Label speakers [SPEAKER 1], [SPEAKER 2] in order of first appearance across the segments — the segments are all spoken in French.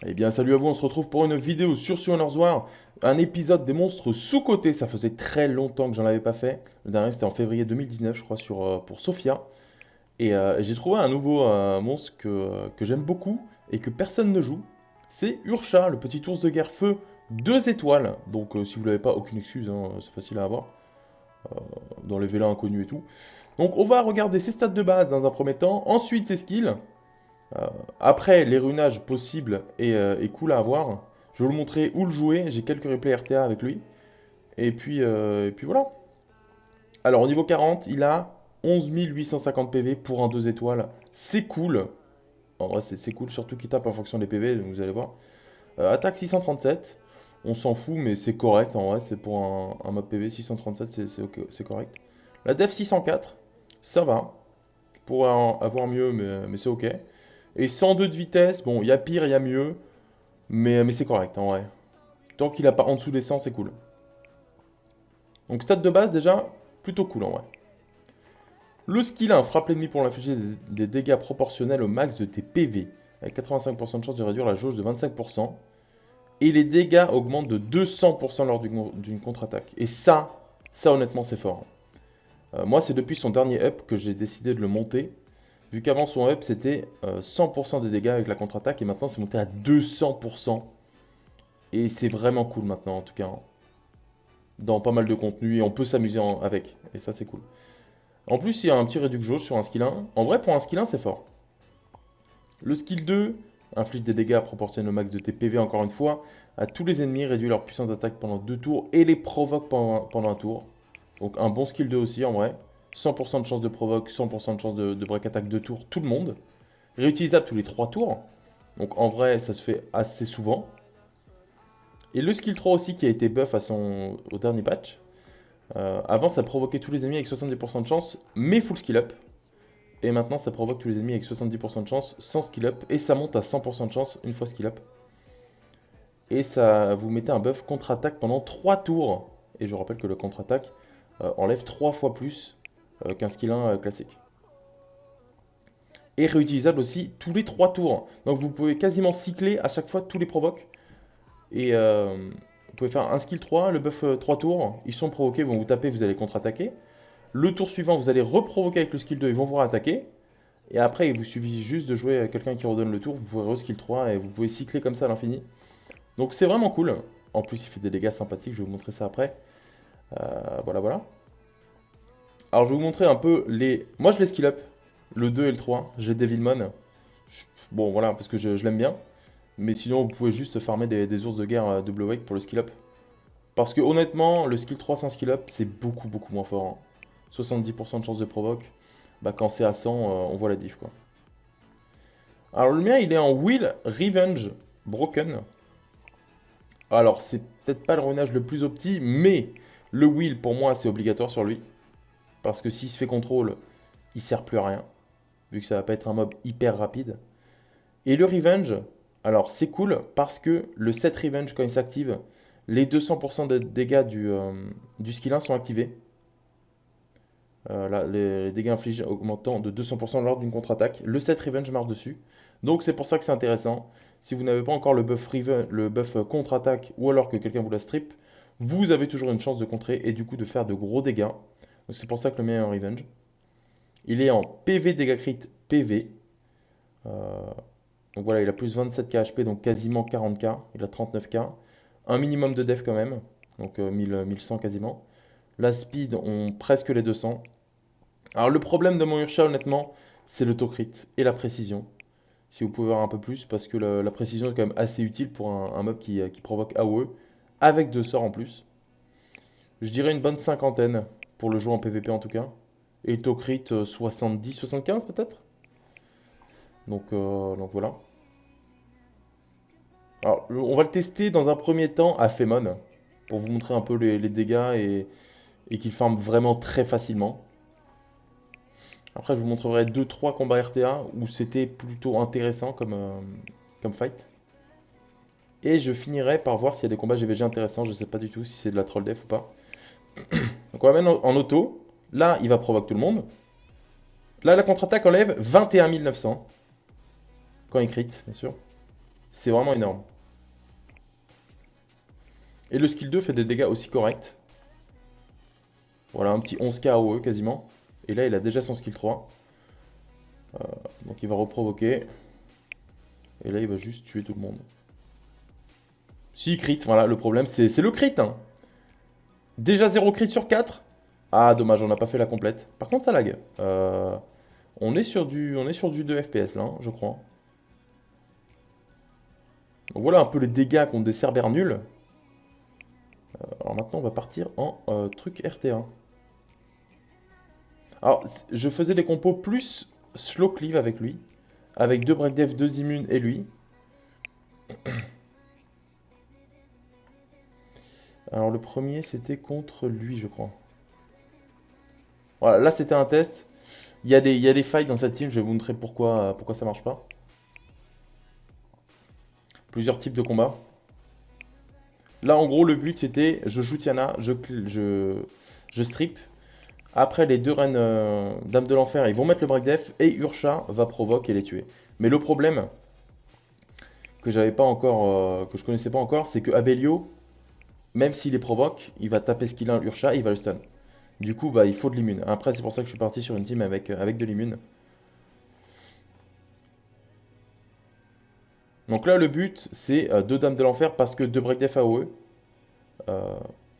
[SPEAKER 1] Eh bien, salut à vous, on se retrouve pour une vidéo sur Summoners War, un épisode des monstres sous-cotés. Ça faisait très longtemps que j'en avais pas fait. Le dernier, c'était en février 2019, je crois, pour Sophia. Et j'ai trouvé un nouveau monstre que j'aime beaucoup et que personne ne joue. C'est Urcha, le petit ours de guerre feu, 2 étoiles. Donc, si vous l'avez pas, aucune excuse, hein, c'est facile à avoir. Dans les vélins inconnus et tout. Donc, on va regarder ses stats de base dans un premier temps. Ensuite, ses skills. Après, les runages possibles et cool à avoir. Je vais vous montrer où le jouer. J'ai quelques replays RTA avec lui. Et puis voilà. Alors, au niveau 40, il a 11 850 PV pour un 2 étoiles. C'est cool. En vrai, c'est cool, surtout qu'il tape en fonction des PV, donc vous allez voir. Attaque 637. On s'en fout, mais c'est correct. En vrai, c'est pour un mob PV 637, c'est correct. La def 604, ça va. Pour avoir mieux, mais c'est ok. Et 102 de vitesse, bon, il y a pire, il y a mieux, mais c'est correct en vrai. Tant qu'il a pas en dessous des 100, c'est cool. Donc stat de base déjà, plutôt cool en vrai. Le skill 1 frappe l'ennemi pour l'infliger des dégâts proportionnels au max de tes PV, avec 85% de chance de réduire la jauge de 25%. Et les dégâts augmentent de 200% lors d'une contre-attaque. Et ça honnêtement c'est fort. Moi c'est depuis son dernier up que j'ai décidé de le monter. Vu qu'avant son up c'était 100% des dégâts avec la contre-attaque et maintenant c'est monté à 200%. Et c'est vraiment cool maintenant en tout cas, hein. Dans pas mal de contenu et on peut s'amuser avec. Et ça c'est cool. En plus il y a un petit réduc jauge sur un skill 1. En vrai pour un skill 1 c'est fort. Le skill 2 inflige des dégâts proportionnels au max de tes PV encore une fois à tous les ennemis, réduit leur puissance d'attaque pendant 2 tours et les provoque pendant un tour. Donc un bon skill 2 aussi en vrai. 100% de chance de provoque, 100% de chance de break attaque 2 tours, tout le monde. Réutilisable tous les 3 tours. Donc en vrai ça se fait assez souvent. Et le skill 3 aussi qui a été buff au dernier patch. Avant ça provoquait tous les ennemis avec 70% de chance, mais full skill up. Et maintenant ça provoque tous les ennemis avec 70% de chance sans skill up. Et ça monte à 100% de chance une fois skill up. Et ça vous mettez un buff contre-attaque pendant 3 tours. Et je rappelle que le contre-attaque enlève 3 fois plus qu'un skill 1 classique. Et réutilisable aussi tous les 3 tours. Donc vous pouvez quasiment cycler à chaque fois tous les provoques. Et vous pouvez faire un skill 3, le buff 3 tours, ils sont provoqués, vont vous taper, vous allez contre-attaquer. Le tour suivant, vous allez reprovoquer avec le skill 2, ils vont vous attaquer. Et après, il vous suffit juste de jouer quelqu'un qui redonne le tour, vous pouvez re-skill 3 et vous pouvez cycler comme ça à l'infini. Donc c'est vraiment cool. En plus, il fait des dégâts sympathiques, je vais vous montrer ça après. Voilà, voilà. Alors je vais vous montrer un peu les... Moi je les skill up, le 2 et le 3, j'ai Devilmon. Bon voilà, parce que je l'aime bien. Mais sinon, vous pouvez juste farmer des ours de guerre double wake pour le skill up. Parce que honnêtement, le skill 3 sans skill up, c'est beaucoup beaucoup moins fort, hein. 70% de chance de provoque. Bah quand c'est à 100, on voit la diff quoi. Alors le mien, il est en Will Revenge Broken. Alors c'est peut-être pas le runage le plus opti, mais le Will pour moi c'est obligatoire sur lui. Parce que s'il se fait contrôle, il sert plus à rien. Vu que ça va pas être un mob hyper rapide. Et le Revenge, alors c'est cool parce que le set Revenge quand il s'active, les 200% de dégâts du skill 1 sont activés. Là, les dégâts infligés augmentant de 200% lors d'une contre-attaque. Le set Revenge marche dessus. Donc c'est pour ça que c'est intéressant. Si vous n'avez pas encore le buff contre-attaque ou alors que quelqu'un vous la strip, vous avez toujours une chance de contrer et du coup de faire de gros dégâts. Donc c'est pour ça que le mien est en Revenge. Il est en PV dégâts crit PV. Donc voilà, il a plus 27k HP, donc quasiment 40k. Il a 39k. Un minimum de def quand même, donc 1100 quasiment. La speed, on presque les 200. Alors le problème de mon Urcha, honnêtement, c'est le crit et la précision. Si vous pouvez voir un peu plus, parce que la précision est quand même assez utile pour un mob qui provoque AOE, avec 2 sorts en plus. Je dirais une bonne cinquantaine pour le jouer en PvP en tout cas. Et crit 70-75 peut-être. Donc voilà. Alors, on va le tester dans un premier temps à Femon, pour vous montrer un peu les dégâts et qu'il farme vraiment très facilement. Après, je vous montrerai deux trois combats RTA où c'était plutôt intéressant comme fight. Et je finirai par voir s'il y a des combats GVG intéressants, je sais pas du tout si c'est de la troll def ou pas. Donc on va mettre en auto. Là, il va provoquer tout le monde. Là, la contre-attaque enlève 21 900. Quand il crit, bien sûr. C'est vraiment énorme. Et le skill 2 fait des dégâts aussi corrects. Voilà, un petit 11k AOE quasiment. Et là, il a déjà son skill 3. Donc il va reprovoquer. Et là, il va juste tuer tout le monde. Si, crit, voilà, le problème, c'est le crit. Hein. Déjà 0 crit sur 4. Ah, dommage, on n'a pas fait la complète. Par contre, ça lag. On est sur du 2 FPS là, hein, je crois. Donc voilà un peu les dégâts contre des cerbères nuls. Alors maintenant, on va partir en truc RT1. Alors, je faisais des compos plus slow cleave avec lui. Avec 2 breakdef, 2 immunes et lui. Alors le premier, c'était contre lui, je crois. Voilà, là c'était un test. Il y a des failles dans cette team, je vais vous montrer pourquoi ça marche pas. Plusieurs types de combats. Là, en gros, le but c'était je joue Tiana, je strip. Après, les deux reines Dames de l'Enfer, ils vont mettre le breakdef et Urcha va provoquer et les tuer. Mais le problème que j'avais pas encore, que je connaissais pas encore, c'est que Abelio, même s'il les provoque, il va taper skill 1 Urcha et il va le stun. Du coup, bah, il faut de l'immune. Après, c'est pour ça que je suis parti sur une team avec de l'immune. Donc là, le but, c'est 2 Dames de l'Enfer parce que 2 breakdef AOE. Euh,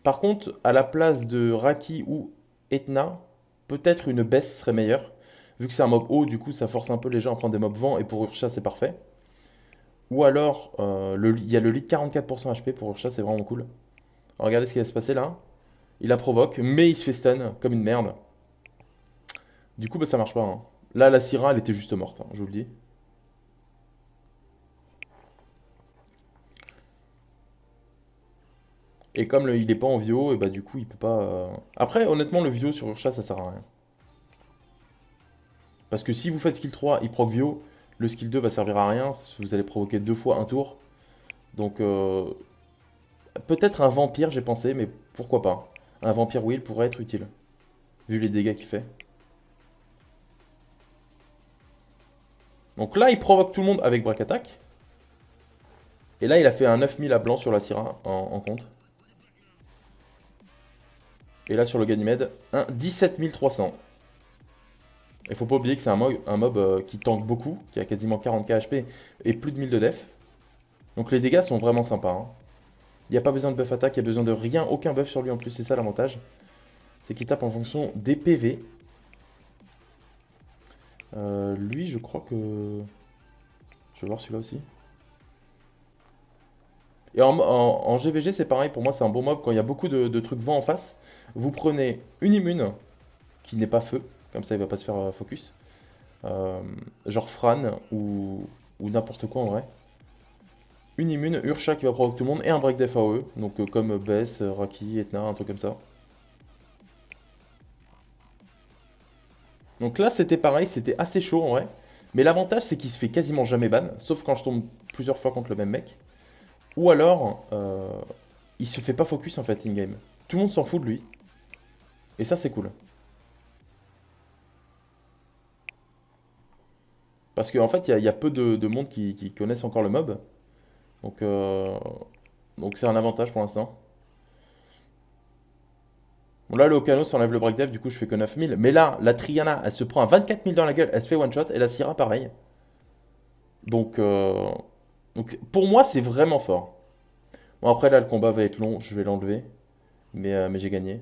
[SPEAKER 1] Par contre, à la place de Raki ou Etna, peut-être une baisse serait meilleure. Vu que c'est un mob haut, du coup, ça force un peu les gens à prendre des mobs vent et pour Urcha, c'est parfait. Ou alors, il y a le lead 44% HP pour Urcha, c'est vraiment cool. Alors, regardez ce qui va se passer là. Il la provoque, mais il se fait stun comme une merde. Du coup, bah, ça marche pas. Hein. Là, la Syra, elle était juste morte, hein, je vous le dis. Et comme il est pas en Vio, et bah du coup, il peut pas. Après, honnêtement, le Vio sur Urcha, ça sert à rien. Parce que si vous faites skill 3, il proc Vio, le skill 2 va servir à rien. Vous allez provoquer 2 fois un tour. Donc, peut-être un vampire, j'ai pensé, mais pourquoi pas. Un vampire will pourrait être utile, vu les dégâts qu'il fait. Donc là, il provoque tout le monde avec Break Attack. Et là, il a fait un 9000 à blanc sur la Syra en compte. Et là, sur le Ganymède, un 17300. Il faut pas oublier que c'est un mob qui tank beaucoup, qui a quasiment 40k HP et plus de 1000 de def. Donc les dégâts sont vraiment sympas. Hein. Il n'y a pas besoin de buff attaque, il n'y a besoin de rien, aucun buff sur lui en plus, c'est ça l'avantage. C'est qu'il tape en fonction des PV. Lui, je crois que... Je vais voir celui-là aussi. Et en GVG, c'est pareil, pour moi, c'est un bon mob quand il y a beaucoup de trucs vent en face. Vous prenez une immune qui n'est pas feu, comme ça il va pas se faire focus. Genre Fran ou n'importe quoi en vrai. Une immune, Urcha qui va provoquer tout le monde et un break def AOE. Donc comme Bess, Raki, Etna, un truc comme ça. Donc là c'était pareil, c'était assez chaud en vrai. Mais l'avantage c'est qu'il se fait quasiment jamais ban, sauf quand je tombe plusieurs fois contre le même mec. Ou alors, il se fait pas focus en fait in-game. Tout le monde s'en fout de lui. Et ça c'est cool. Parce qu'en fait il y a peu de monde qui connaissent encore le mob. Donc donc c'est un avantage pour l'instant. Bon là le Okano s'enlève le break dev, du coup je fais que 9000. Mais là, la Triana, elle se prend à 24 000 dans la gueule, elle se fait one shot, et la Syra pareil. Donc, donc pour moi c'est vraiment fort. Bon après là le combat va être long, je vais l'enlever. Mais j'ai gagné.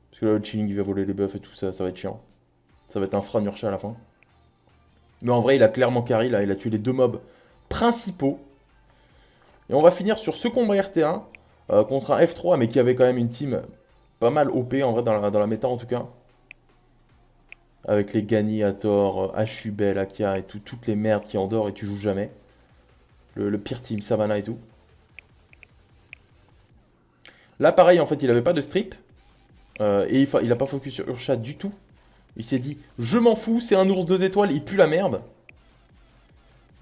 [SPEAKER 1] Parce que là le chilling il va voler les buffs et tout ça, ça va être chiant. Ça va être un Fran Urcha à la fin. Mais en vrai il a clairement carry là, il a tué les deux mobs principaux. Et on va finir sur ce combat RT1 contre un F3 mais qui avait quand même une team pas mal OP en vrai dans la méta en tout cas. Avec les Gani, Hathor, Hubel, Akia et toutes les merdes qui endort et tu joues jamais. Le pire team, Savannah et tout. Là pareil en fait il avait pas de strip. Et il a pas focus sur Urcha du tout. Il s'est dit je m'en fous, c'est un ours 2 étoiles, il pue la merde.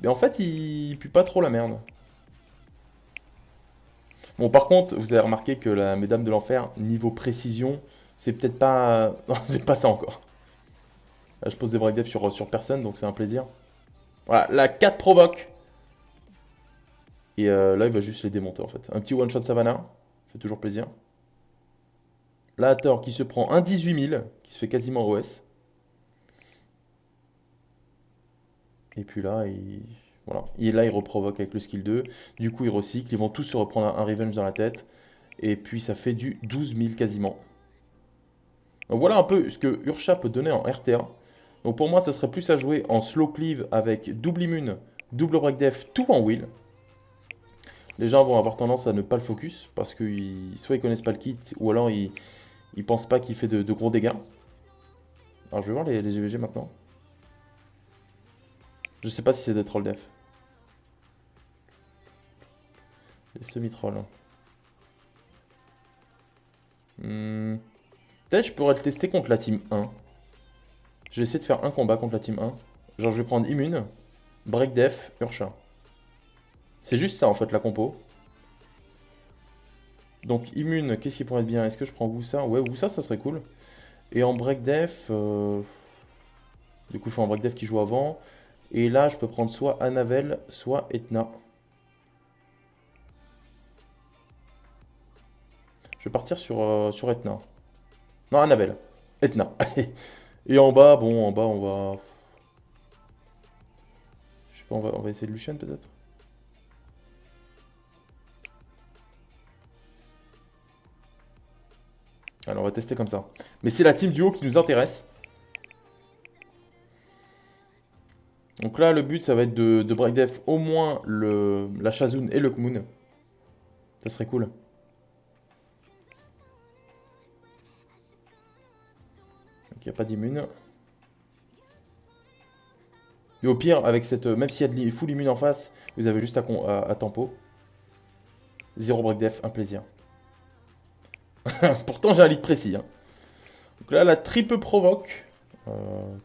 [SPEAKER 1] Mais en fait il pue pas trop la merde. Bon par contre vous avez remarqué que la Mesdames de l'Enfer, niveau précision, c'est peut-être pas... Non c'est pas ça encore. Là, je pose des break def sur personne donc c'est un plaisir. Voilà, la 4 provoque. Et là, il va juste les démonter en fait. Un petit one-shot Savannah, fait toujours plaisir. Là, Hathor qui se prend un 18 000, qui se fait quasiment OS. Et puis là, voilà. Et là, il reprovoque avec le skill 2. Du coup, il recycle. Ils vont tous se reprendre un revenge dans la tête. Et puis, ça fait du 12 000 quasiment. Donc voilà un peu ce que Urcha peut donner en RTA. Donc pour moi, ça serait plus à jouer en slow cleave avec double immune, double break def, tout en wheel. Les gens vont avoir tendance à ne pas le focus parce que soit ils connaissent pas le kit ou alors ils pensent pas qu'il fait de gros dégâts. Alors je vais voir les GVG maintenant. Je sais pas si c'est des trolls def. Des semi-trolls. Peut-être je pourrais le tester contre la team 1. Je vais essayer de faire un combat contre la team 1. Genre je vais prendre Immune, Break Def, Urcha. C'est juste ça en fait la compo. Donc Immune, qu'est-ce qui pourrait être bien? Est-ce que je prends Wusa? Ouais, Wusa ça serait cool. Et en Break Def... Du coup il faut un Break Def qui joue avant. Et là je peux prendre soit Anavel, soit Etna. Je vais partir sur Etna. Non, Anavel. Etna, allez. Et en bas, bon, en bas on va... Je sais pas, on va essayer de Lucian peut-être. Alors on va tester comme ça. Mais c'est la team duo qui nous intéresse. Donc là le but ça va être de break def au moins la Shazun et le Kmoon. Ça serait cool. Donc il n'y a pas d'immune. Et au pire, avec cette, même s'il y a de full immune en face, vous avez juste à tempo. 0 break def, un plaisir. Pourtant j'ai un lead précis. Hein. Donc là la triple provoque.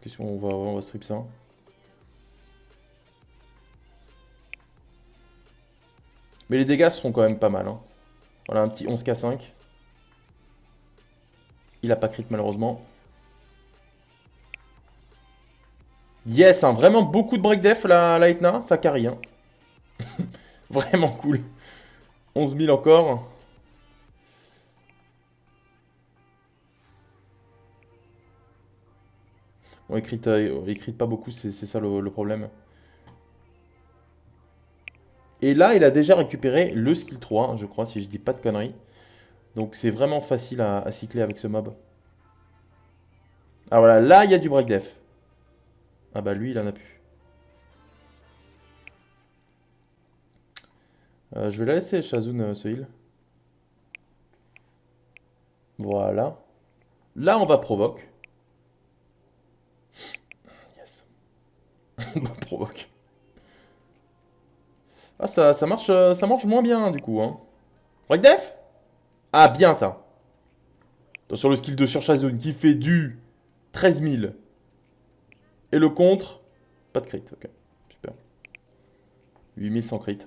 [SPEAKER 1] Qu'est-ce qu'on va strip ça? Mais les dégâts seront quand même pas mal. Hein. Voilà un petit 11k5. Il a pas crit malheureusement. Yes, hein, vraiment beaucoup de break def la Etna, ça carry. Hein. Vraiment cool. 11 000 encore. On écrit pas beaucoup, c'est ça le problème. Et là, il a déjà récupéré le skill 3, hein, je crois, si je dis pas de conneries. Donc c'est vraiment facile à cycler avec ce mob. Ah voilà, là, il y a du break def. Ah bah lui, il en a plus. Je vais la laisser Shazun se heal. Voilà. Là, on va provoque. Yes. On provoque. Ah, ça marche moins bien, du coup. Hein. Break def? Ah, bien ça. Attention, le skill 2 sur Shazun qui fait du 13 000. Et le contre, pas de crit. Ok, super. 8 000 sans crit.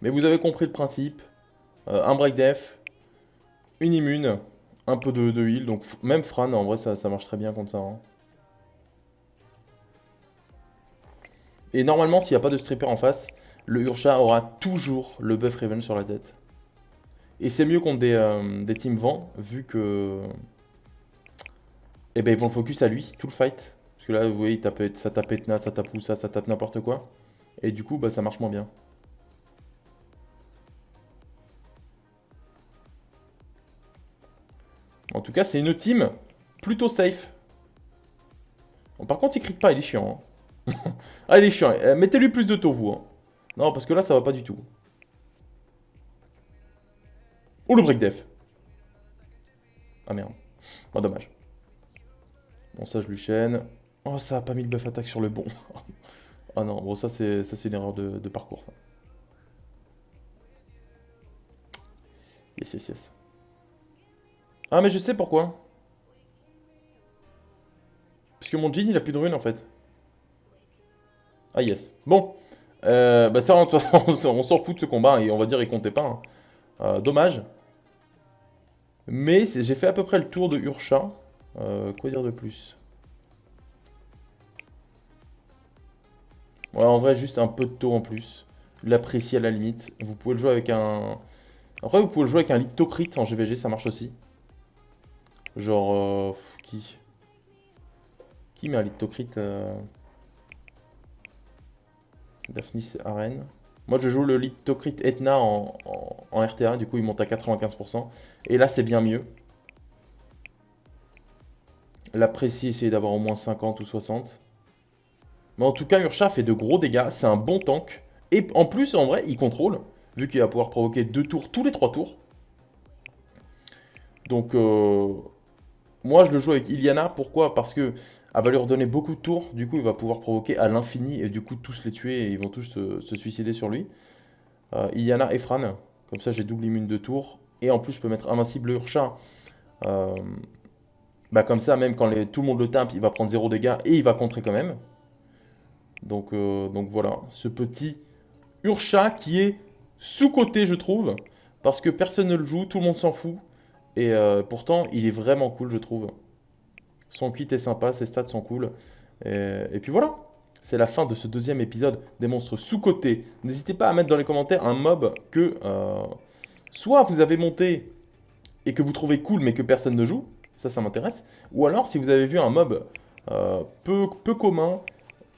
[SPEAKER 1] Mais vous avez compris le principe. Un break def, une immune, un peu de heal. Donc même Fran, en vrai, ça marche très bien contre ça. Hein. Et normalement, s'il n'y a pas de stripper en face, le Urcha aura toujours le buff Revenge sur la tête. Et c'est mieux contre des teams vent, vu que... Eh ben, ils vont le focus à lui, tout le fight. Parce que là, vous voyez, ça tape Etna, ça tape Ousa, ça tape n'importe quoi. Et du coup, bah, ça marche moins bien. En tout cas, c'est une team plutôt safe. Bon, par contre, il crie pas, il est chiant. Hein. Ah, il est chiant. Mettez-lui plus de taux, vous. Hein. Non, parce que là, ça va pas du tout. Oh, le break def. Ah, merde. Oh, dommage. Bon, ça, je lui chaîne. Oh, ça a pas mis le buff attaque sur le bon. Ah non, bon, ça, c'est une erreur de parcours. Ça. Yes, yes, yes. Ah, mais je sais pourquoi. Parce que mon Jin, il a plus de runes, en fait. Ah, yes. Bon. Bah ça, de toute façon, on s'en fout de ce combat, et on va dire il comptait pas. Hein. Dommage. Mais j'ai fait à peu près le tour de Urcha. Quoi dire de plus? Ouais, en vrai, juste un peu de taux en plus. L'apprécier à la limite. Vous pouvez le jouer avec un... Après, vous pouvez le jouer avec un Litocrit en GVG, ça marche aussi. Genre, qui? Qui met un Litocrit Daphnis Arène. Moi, je joue le Litocrit Etna en RTA, du coup, il monte à 95%. Et là, c'est bien mieux. L'apprécier, essayer d'avoir au moins 50 ou 60. Mais en tout cas, Urcha fait de gros dégâts, c'est un bon tank. Et en plus, en vrai, il contrôle, vu qu'il va pouvoir provoquer 2 tours tous les 3 tours. Donc, moi, je le joue avec Iliana. Pourquoi? Parce que elle va lui redonner beaucoup de tours. Du coup, il va pouvoir provoquer à l'infini et du coup, tous les tuer et ils vont tous se suicider sur lui. Iliana et Fran. Comme ça, j'ai double immune de tours. Et en plus, je peux mettre invincible Urcha. Euh, Bah, comme ça, même quand tout le monde le tape, il va prendre 0 dégâts et il va contrer quand même. Donc voilà, ce petit Urcha qui est sous-coté, je trouve. Parce que personne ne le joue, tout le monde s'en fout. Et pourtant, il est vraiment cool, je trouve. Son kit est sympa, ses stats sont cool. Et puis voilà, c'est la fin de ce deuxième épisode des monstres sous-cotés. N'hésitez pas à mettre dans les commentaires un mob que soit vous avez monté et que vous trouvez cool mais que personne ne joue. Ça m'intéresse. Ou alors si vous avez vu un mob peu commun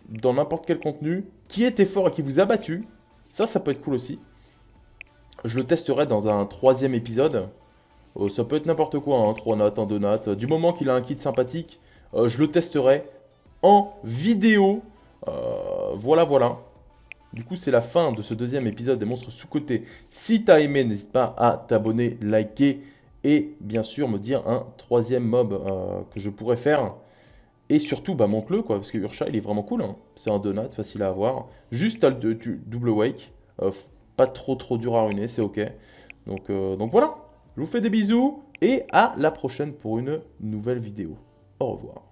[SPEAKER 1] dans n'importe quel contenu qui était fort et qui vous a battu. Ça peut être cool aussi. Je le testerai dans un troisième épisode. Ça peut être n'importe quoi, hein, 3 nattes, un 2 nattes. Du moment qu'il a un kit sympathique, je le testerai en vidéo. Voilà. Du coup, c'est la fin de ce deuxième épisode des monstres sous-cotés. Si t'as aimé, n'hésite pas à t'abonner, liker et bien sûr me dire un troisième mob que je pourrais faire. Et surtout, bah, monte-le, quoi, parce que Urcha, il est vraiment cool, hein. C'est un donut, facile à avoir. Juste, t'as le double wake. Pas trop dur à ruiner, c'est ok. Donc voilà. Je vous fais des bisous et à la prochaine pour une nouvelle vidéo. Au revoir.